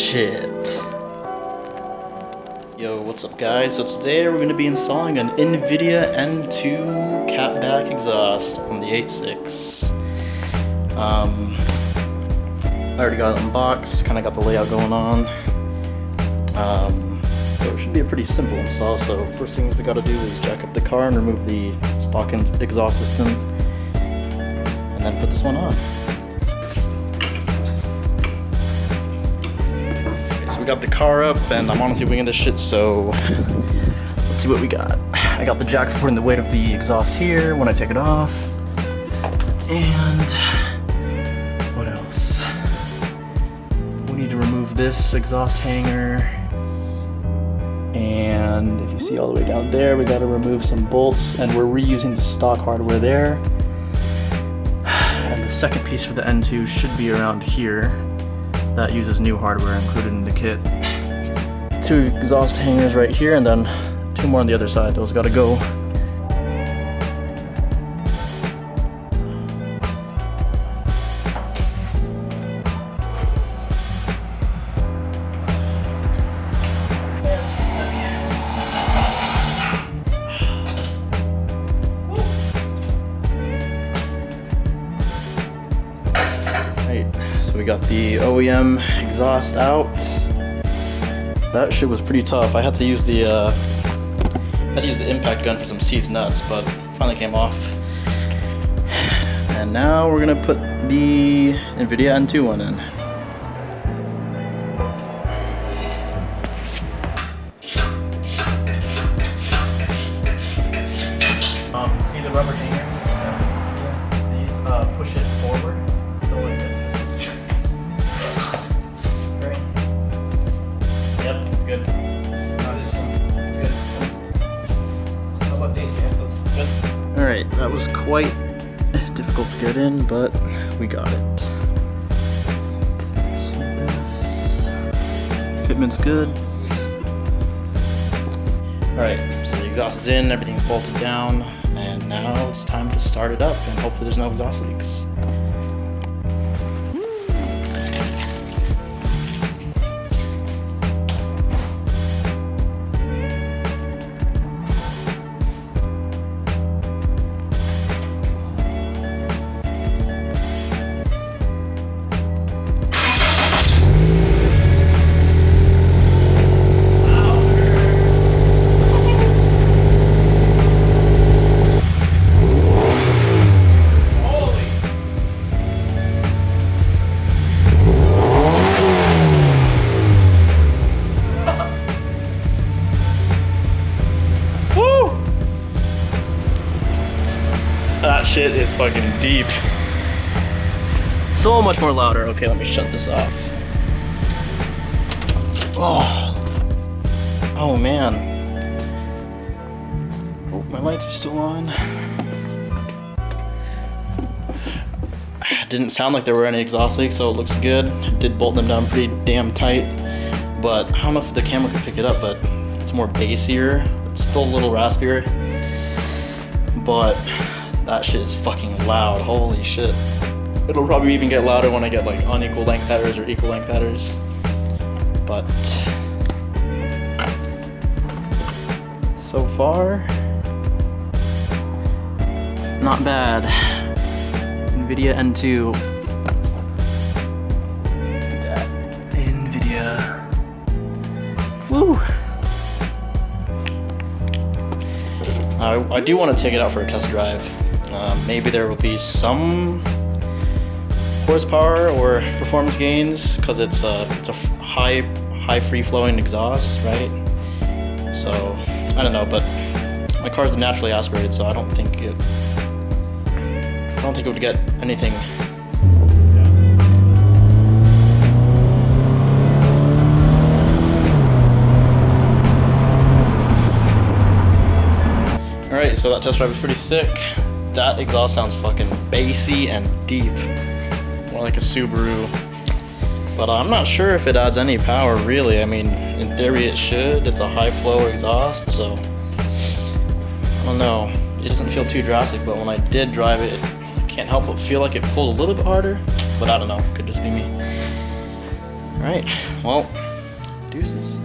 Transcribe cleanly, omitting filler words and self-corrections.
shit. Yo, what's up guys? So today we're going to be installing an Invidia N2 Catback Exhaust on the 8.6. I already got it unboxed, kind of got the layout going on. So it should be a pretty simple install. So first things we got to do is jack up the car and remove the stock exhaust system, and then put this one on. Okay, so we got the car up, and I'm honestly winging this shit, so let's see what we got. I got the jack supporting the weight of the exhaust here when I take it off. And what else? We need to remove this exhaust hanger. And if you see all the way down there, we got to remove some bolts, and we're reusing the stock hardware there. And the second piece for the N2 should be around here. That uses new hardware included in the kit. 2 exhaust hangers right here, and then 2 more on the other side. Those got to go. So we got the OEM exhaust out. That shit was pretty tough. I had to use the impact gun for some seized nuts, but finally came off. And now we're gonna put the Invidia N2 one in. See the rubber hanger? These push it forward. So like this. Yep, it's good. It's good. How about these? Good. Alright, that was quite difficult to get in, but we got it. See this? Fitment's good. Alright, so the exhaust is in, everything's bolted down, and now it's time to start it up, and hopefully there's no exhaust leaks. That shit is fucking deep. So much more louder. Okay, let me shut this off. Oh man. Oh, my lights are still on. Didn't sound like there were any exhaust leaks, so it looks good. Did bolt them down pretty damn tight, but I don't know if the camera could pick it up, but it's more bassier. It's still a little raspier, but that shit is fucking loud. Holy shit. It'll probably even get louder when I get like unequal length headers or equal length headers. But so far, not bad. Invidia N2. Look at that. Invidia. Woo! I do want to take it out for a test drive. Maybe there will be some horsepower or performance gains because it's a high free-flowing exhaust, right? So I don't know, but my car's naturally aspirated, so I don't think it would get anything. Alright, so that test drive was pretty sick. That exhaust sounds fucking bassy and deep. More like a Subaru. But I'm not sure if it adds any power, really. I mean, in theory it should. It's a high flow exhaust, so I don't know. It doesn't feel too drastic, but when I did drive it, I can't help but feel like it pulled a little bit harder. But I don't know, could just be me. Alright, well, deuces.